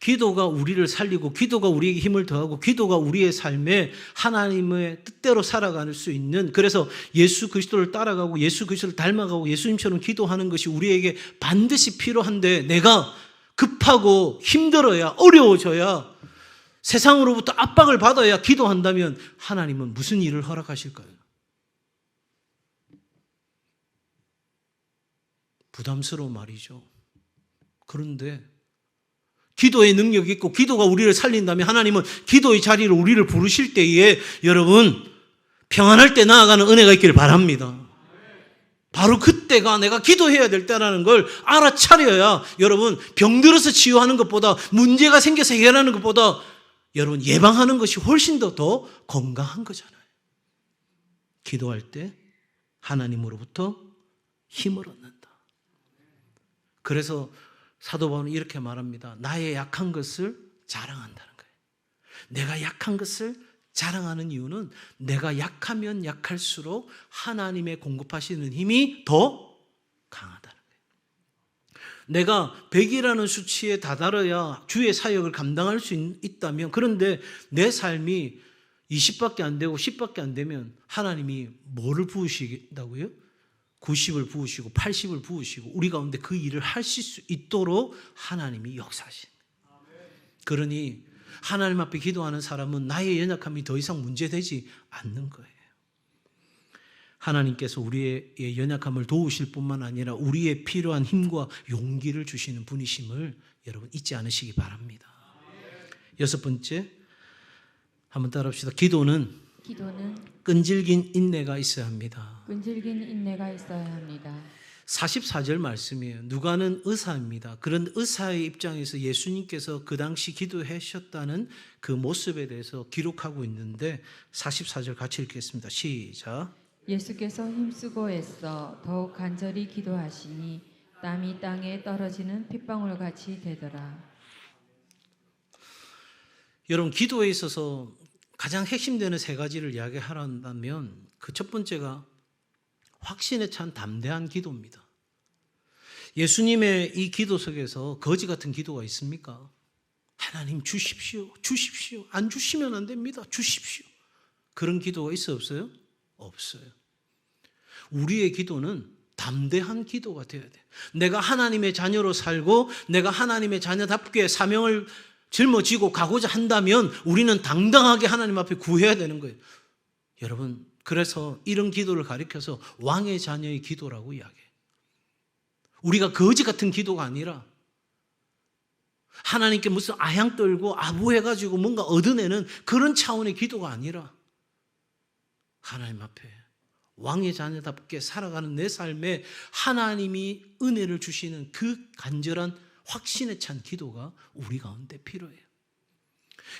기도가 우리를 살리고 기도가 우리에게 힘을 더하고 기도가 우리의 삶에 하나님의 뜻대로 살아갈 수 있는, 그래서 예수 그리스도를 따라가고 예수 그리스도를 닮아가고 예수님처럼 기도하는 것이 우리에게 반드시 필요한데 내가 급하고 힘들어야 어려워져야 세상으로부터 압박을 받아야 기도한다면 하나님은 무슨 일을 허락하실까요? 부담스러운 말이죠. 그런데 기도의 능력이 있고 기도가 우리를 살린다면 하나님은 기도의 자리로 우리를 부르실 때에 여러분 평안할 때 나아가는 은혜가 있기를 바랍니다. 바로 그때가 내가 기도해야 될 때라는 걸 알아차려야 여러분 병들어서 치유하는 것보다 문제가 생겨서 해결하는 것보다 여러분 예방하는 것이 훨씬 더 건강한 거잖아요. 기도할 때 하나님으로부터 힘을 얻는다. 그래서 사도 바울은 이렇게 말합니다. 나의 약한 것을 자랑한다는 거예요. 내가 약한 것을 자랑하는 이유는 내가 약하면 약할수록 하나님의 공급하시는 힘이 더 강하다는 거예요. 내가 100이라는 수치에 다다라야 주의 사역을 감당할 수 있다면, 그런데 내 삶이 20밖에 안 되고 10밖에 안 되면 하나님이 뭐를 부으시다고요? 90을 부으시고 80을 부으시고 우리 가운데 그 일을 하실 수 있도록 하나님이 역사하시는 거예요. 그러니 하나님 앞에 기도하는 사람은 나의 연약함이 더 이상 문제되지 않는 거예요. 하나님께서 우리의 연약함을 도우실 뿐만 아니라 우리의 필요한 힘과 용기를 주시는 분이심을 여러분 잊지 않으시기 바랍니다. 여섯 번째, 한번 따라합시다. 기도는 끈질긴 인내가 있어야 합니다. 끈질긴 인내가 있어야 합니다. 44절 말씀이에요. 누가는 의사입니다. 그런 의사의 입장에서 예수님께서 그 당시 기도하셨다는 그 모습에 대해서 기록하고 있는데 44절 같이 읽겠습니다. 시작. 예수께서 힘쓰고 애써 더욱 간절히 기도하시니 땀이 땅에 떨어지는 핏방울 같이 되더라. 여러분, 기도에 있어서 가장 핵심되는 세 가지를 이야기하란다면 그 첫 번째가 확신에 찬 담대한 기도입니다. 예수님의 이 기도 속에서 거지 같은 기도가 있습니까? 하나님 주십시오, 주십시오. 안 주시면 안 됩니다. 주십시오. 그런 기도가 있어 없어요? 없어요. 우리의 기도는 담대한 기도가 되어야 돼요. 내가 하나님의 자녀로 살고 내가 하나님의 자녀답게 사명을 짊어지고 가고자 한다면 우리는 당당하게 하나님 앞에 구해야 되는 거예요. 여러분, 그래서 이런 기도를 가리켜서 왕의 자녀의 기도라고 이야기해요. 우리가 거지 같은 기도가 아니라 하나님께 무슨 아양 떨고 아부해가지고 뭔가 얻어내는 그런 차원의 기도가 아니라 하나님 앞에 왕의 자녀답게 살아가는 내 삶에 하나님이 은혜를 주시는 그 간절한 확신에 찬 기도가 우리 가운데 필요해요.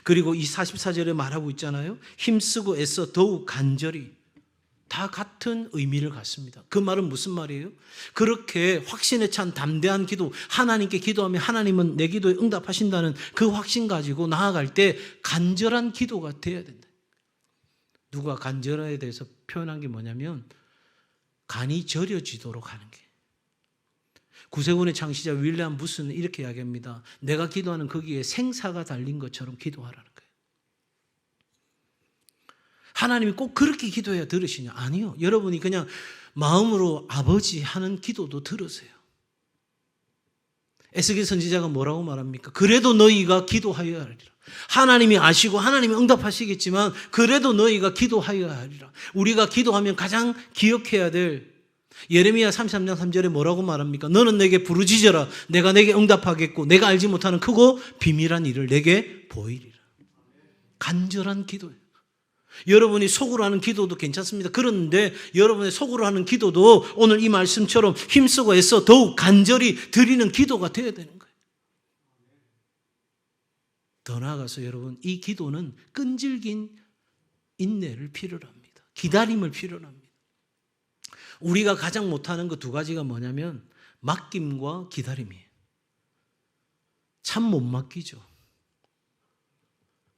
그리고 이 44절에 말하고 있잖아요. 힘쓰고 애써 더욱 간절히 다 같은 의미를 갖습니다. 그 말은 무슨 말이에요? 그렇게 확신에 찬 담대한 기도, 하나님께 기도하면 하나님은 내 기도에 응답하신다는 그 확신 가지고 나아갈 때 간절한 기도가 돼야 된다. 누가 간절함에 대해서 표현한 게 뭐냐면 간이 저려지도록 하는 게. 구세군의 창시자 윌리엄 부스는 이렇게 이야기합니다. 내가 기도하는 거기에 생사가 달린 것처럼 기도하라는 거예요. 하나님이 꼭 그렇게 기도해야 들으시냐? 아니요. 여러분이 그냥 마음으로 아버지 하는 기도도 들으세요. 에스겔 선지자가 뭐라고 말합니까? 그래도 너희가 기도하여야 하리라. 하나님이 아시고 하나님이 응답하시겠지만 그래도 너희가 기도하여야 하리라. 우리가 기도하면 가장 기억해야 될 예레미야 33장 3절에 뭐라고 말합니까? 너는 내게 부르짖어라. 내가 내게 응답하겠고 내가 알지 못하는 크고 비밀한 일을 내게 보이리라. 간절한 기도예요. 여러분이 속으로 하는 기도도 괜찮습니다. 그런데 여러분의 속으로 하는 기도도 오늘 이 말씀처럼 힘쓰고 애써 더욱 간절히 드리는 기도가 되어야 되는 거예요. 더 나아가서 여러분, 이 기도는 끈질긴 인내를 필요로 합니다. 기다림을 필요로 합니다. 우리가 가장 못하는 그 두 가지가 뭐냐면 맡김과 기다림이에요. 참 못 맡기죠.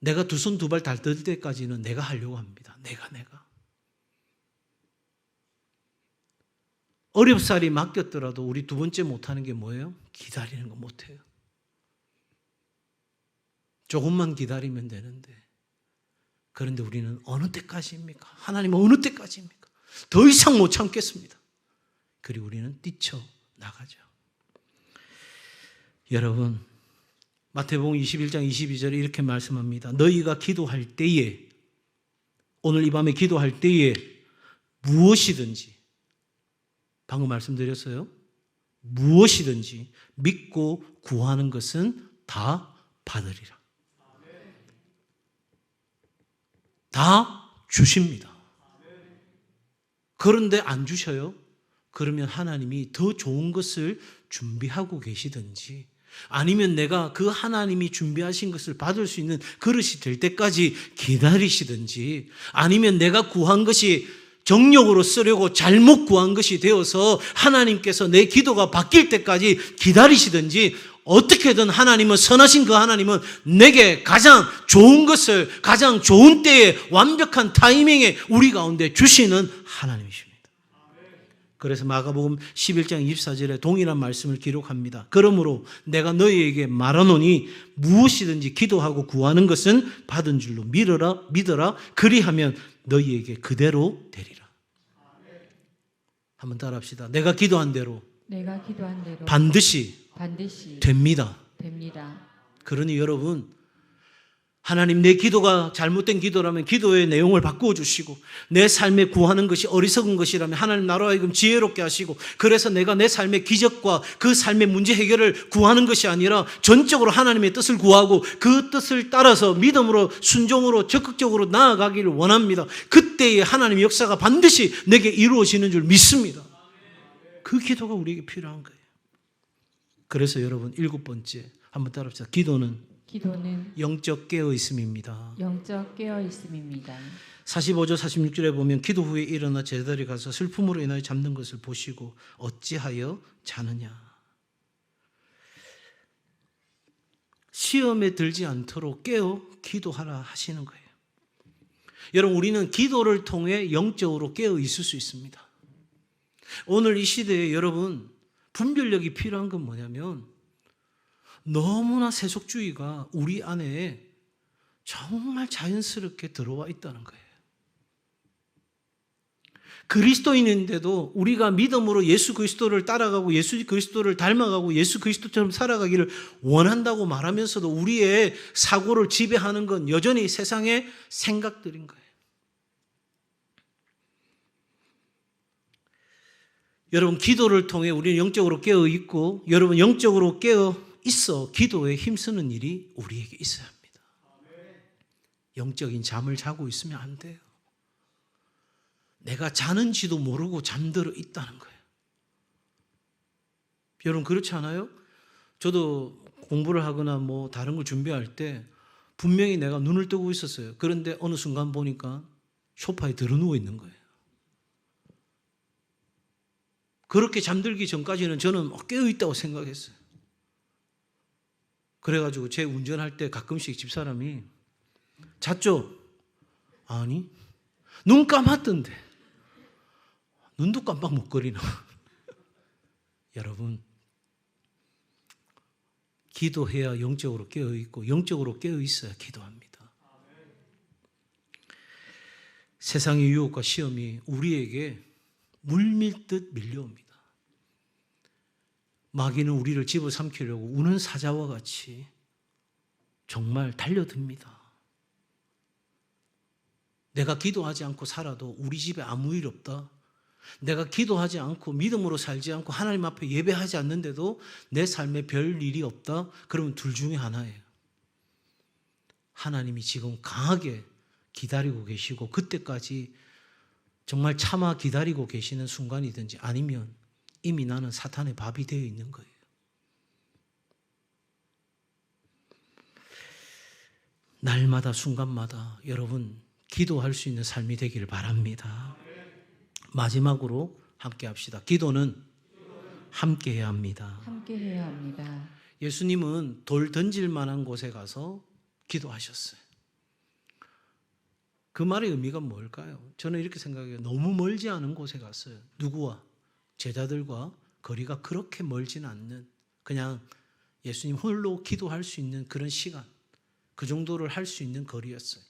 내가 두 손 두 발 다 들 때까지는 내가 하려고 합니다. 내가. 어렵사리 맡겼더라도 우리 두 번째 못하는 게 뭐예요? 기다리는 거 못해요. 조금만 기다리면 되는데. 그런데 우리는 어느 때까지입니까? 하나님은 어느 때까지입니까? 더 이상 못 참겠습니다. 그리고 우리는 뛰쳐나가죠. 여러분, 마태복음 21장 22절에 이렇게 말씀합니다. 너희가 기도할 때에, 오늘 이 밤에 기도할 때에 무엇이든지, 방금 말씀드렸어요. 무엇이든지 믿고 구하는 것은 다 받으리라. 다 주십니다. 그런데 안 주셔요? 그러면 하나님이 더 좋은 것을 준비하고 계시든지 아니면 내가 그 하나님이 준비하신 것을 받을 수 있는 그릇이 될 때까지 기다리시든지 아니면 내가 구한 것이 정욕으로 쓰려고 잘못 구한 것이 되어서 하나님께서 내 기도가 바뀔 때까지 기다리시든지 어떻게든 하나님은 선하신 그 하나님은 내게 가장 좋은 것을 가장 좋은 때에 완벽한 타이밍에 우리 가운데 주시는 하나님이십니다. 그래서 마가복음 11장 24절에 동일한 말씀을 기록합니다. 그러므로 내가 너희에게 말하노니 무엇이든지 기도하고 구하는 것은 받은 줄로 믿어라. 그리하면 너희에게 그대로 되리라. 한번 따라합시다. 내가 기도한 대로 반드시 됩니다. 그러니 여러분, 하나님 내 기도가 잘못된 기도라면 기도의 내용을 바꾸어 주시고 내 삶에 구하는 것이 어리석은 것이라면 하나님 나로 하여금 지혜롭게 하시고 그래서 내가 내 삶의 기적과 그 삶의 문제 해결을 구하는 것이 아니라 전적으로 하나님의 뜻을 구하고 그 뜻을 따라서 믿음으로 순종으로 적극적으로 나아가기를 원합니다. 그때에 하나님의 역사가 반드시 내게 이루어지는 줄 믿습니다. 그 기도가 우리에게 필요한 거예요. 그래서 여러분 7번째 한번 따라합시다. 기도는 영적 깨어있음입니다. 45절 46절에 보면 기도 후에 일어나 제자들이 가서 슬픔으로 인하여 잠든 것을 보시고 어찌하여 자느냐. 시험에 들지 않도록 깨어 기도하라 하시는 거예요. 여러분, 우리는 기도를 통해 영적으로 깨어 있을 수 있습니다. 오늘 이 시대에 여러분 분별력이 필요한 건 뭐냐면 너무나 세속주의가 우리 안에 정말 자연스럽게 들어와 있다는 거예요. 그리스도인인데도 우리가 믿음으로 예수 그리스도를 따라가고 예수 그리스도를 닮아가고 예수 그리스도처럼 살아가기를 원한다고 말하면서도 우리의 사고를 지배하는 건 여전히 세상의 생각들인 거예요. 여러분, 기도를 통해 우리는 영적으로 깨어 있고 여러분 영적으로 깨어 있어 기도에 힘쓰는 일이 우리에게 있어야 합니다. 영적인 잠을 자고 있으면 안 돼요. 내가 자는지도 모르고 잠들어 있다는 거예요. 여러분 그렇지 않아요? 저도 공부를 하거나 뭐 다른 걸 준비할 때 분명히 내가 눈을 뜨고 있었어요. 그런데 어느 순간 보니까 소파에 들어 누워 있는 거예요. 그렇게 잠들기 전까지는 저는 깨어있다고 생각했어요. 그래가지고 제 운전할 때 가끔씩 집사람이 잤죠? 아니, 눈 감았던데 눈도 깜빡 못 거리나. 여러분, 기도해야 영적으로 깨어있고 영적으로 깨어있어야 기도합니다. 세상의 유혹과 시험이 우리에게 물밀듯 밀려옵니다. 마귀는 우리를 집어삼키려고 우는 사자와 같이 정말 달려듭니다. 내가 기도하지 않고 살아도 우리 집에 아무 일 없다. 내가 기도하지 않고 믿음으로 살지 않고 하나님 앞에 예배하지 않는데도 내 삶에 별 일이 없다. 그러면 둘 중에 하나예요. 하나님이 지금 강하게 기다리고 계시고 그때까지 정말 참아 기다리고 계시는 순간이든지 아니면 이미 나는 사탄의 밥이 되어 있는 거예요. 날마다 순간마다 여러분 기도할 수 있는 삶이 되기를 바랍니다. 마지막으로 함께 합시다. 기도는 함께 해야 합니다. 함께 해야 합니다. 예수님은 돌 던질 만한 곳에 가서 기도하셨어요. 그 말의 의미가 뭘까요? 저는 이렇게 생각해요. 너무 멀지 않은 곳에 갔어요. 누구와? 제자들과 거리가 그렇게 멀지는 않는, 그냥 예수님 홀로 기도할 수 있는 그런 시간, 그 정도를 할 수 있는 거리였어요.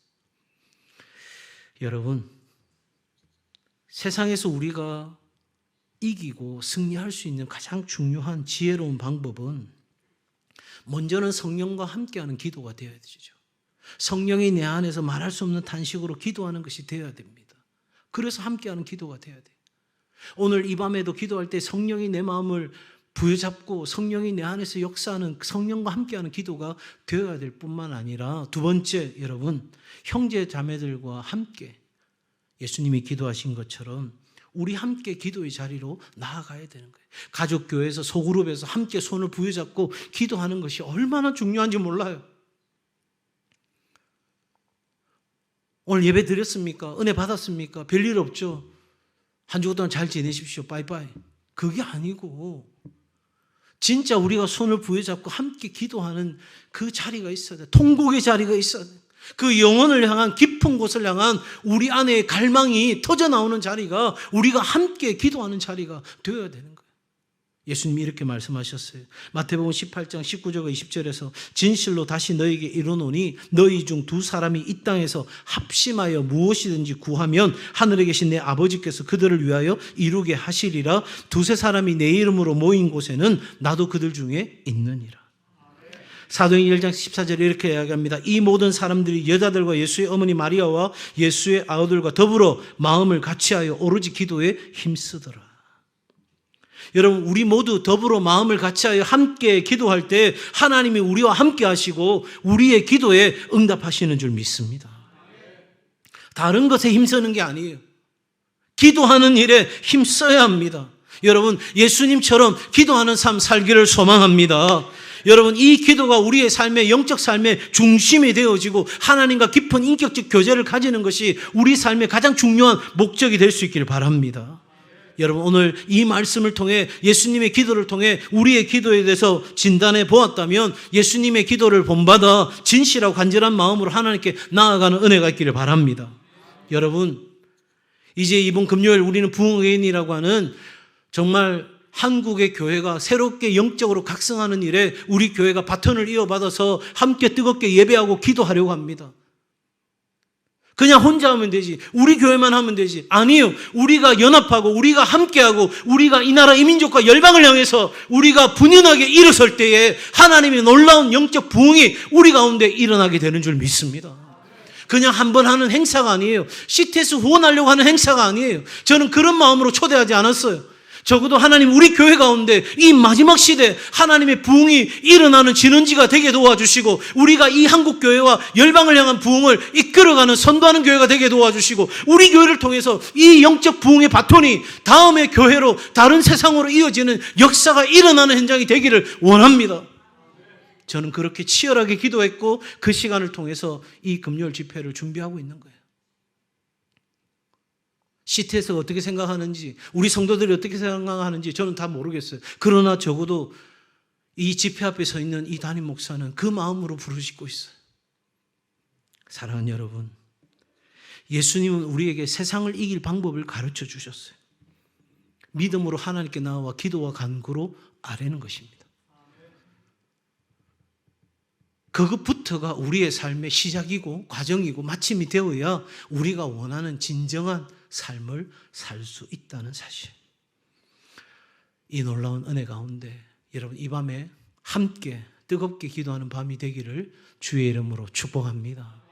여러분, 세상에서 우리가 이기고 승리할 수 있는 가장 중요한 지혜로운 방법은 먼저는 성령과 함께하는 기도가 되어야 되죠. 성령이 내 안에서 말할 수 없는 탄식으로 기도하는 것이 되어야 됩니다. 그래서 함께하는 기도가 되어야 돼요. 오늘 이 밤에도 기도할 때 성령이 내 마음을 부여잡고 성령이 내 안에서 역사하는 성령과 함께하는 기도가 되어야 될 뿐만 아니라, 두 번째, 여러분, 형제 자매들과 함께 예수님이 기도하신 것처럼 우리 함께 기도의 자리로 나아가야 되는 거예요. 가족교회에서 소그룹에서 함께 손을 부여잡고 기도하는 것이 얼마나 중요한지 몰라요. 오늘 예배 드렸습니까? 은혜 받았습니까? 별일 없죠? 한 주 동안 잘 지내십시오. 빠이빠이. 그게 아니고 진짜 우리가 손을 부여잡고 함께 기도하는 그 자리가 있어야 돼요. 통곡의 자리가 있어야 돼요. 그 영혼을 향한 깊은 곳을 향한 우리 안에 갈망이 터져나오는 자리가, 우리가 함께 기도하는 자리가 되어야 되는 거예요. 예수님이 이렇게 말씀하셨어요. 마태복음 18장 19절과 20절에서 진실로 다시 너희에게 이르노니 너희 중 두 사람이 이 땅에서 합심하여 무엇이든지 구하면 하늘에 계신 내 아버지께서 그들을 위하여 이루게 하시리라. 두세 사람이 내 이름으로 모인 곳에는 나도 그들 중에 있느니라. 사도행전 1장 14절에 이렇게 이야기합니다. 이 모든 사람들이 여자들과 예수의 어머니 마리아와 예수의 아우들과 더불어 마음을 같이하여 오로지 기도에 힘쓰더라. 여러분, 우리 모두 더불어 마음을 같이하여 함께 기도할 때 하나님이 우리와 함께 하시고 우리의 기도에 응답하시는 줄 믿습니다. 다른 것에 힘쓰는 게 아니에요. 기도하는 일에 힘써야 합니다. 여러분, 예수님처럼 기도하는 삶 살기를 소망합니다. 여러분, 이 기도가 우리의 삶의 영적 삶의 중심이 되어지고 하나님과 깊은 인격적 교제를 가지는 것이 우리 삶의 가장 중요한 목적이 될 수 있기를 바랍니다. 여러분, 오늘 이 말씀을 통해 예수님의 기도를 통해 우리의 기도에 대해서 진단해 보았다면 예수님의 기도를 본받아 진실하고 간절한 마음으로 하나님께 나아가는 은혜가 있기를 바랍니다. 여러분, 이제 이번 금요일 우리는 부흥회인이라고 하는 정말 한국의 교회가 새롭게 영적으로 각성하는 일에 우리 교회가 바톤을 이어받아서 함께 뜨겁게 예배하고 기도하려고 합니다. 그냥 혼자 하면 되지, 우리 교회만 하면 되지. 아니요, 우리가 연합하고 우리가 함께하고 우리가 이 나라 이 민족과 열방을 향해서 우리가 분연하게 일어설 때에 하나님의 놀라운 영적 부흥이 우리 가운데 일어나게 되는 줄 믿습니다. 그냥 한번 하는 행사가 아니에요. CTS 후원하려고 하는 행사가 아니에요. 저는 그런 마음으로 초대하지 않았어요. 적어도 하나님 우리 교회 가운데 이 마지막 시대 하나님의 부흥이 일어나는 진원지가 되게 도와주시고 우리가 이 한국교회와 열방을 향한 부흥을 이끌어가는 선도하는 교회가 되게 도와주시고 우리 교회를 통해서 이 영적 부흥의 바톤이 다음의 교회로 다른 세상으로 이어지는 역사가 일어나는 현장이 되기를 원합니다. 저는 그렇게 치열하게 기도했고 그 시간을 통해서 이 금요일 집회를 준비하고 있는 거예요. 시티에서 어떻게 생각하는지, 우리 성도들이 어떻게 생각하는지 저는 다 모르겠어요. 그러나 적어도 이 집회 앞에 서 있는 이 담임 목사는 그 마음으로 부르짖고 있어요. 사랑하는 여러분, 예수님은 우리에게 세상을 이길 방법을 가르쳐 주셨어요. 믿음으로 하나님께 나와 기도와 간구로 아뢰는 것입니다. 그것부터가 우리의 삶의 시작이고 과정이고 마침이 되어야 우리가 원하는 진정한 삶을 살 수 있다는 사실. 이 놀라운 은혜 가운데 여러분 이 밤에 함께 뜨겁게 기도하는 밤이 되기를 주의 이름으로 축복합니다.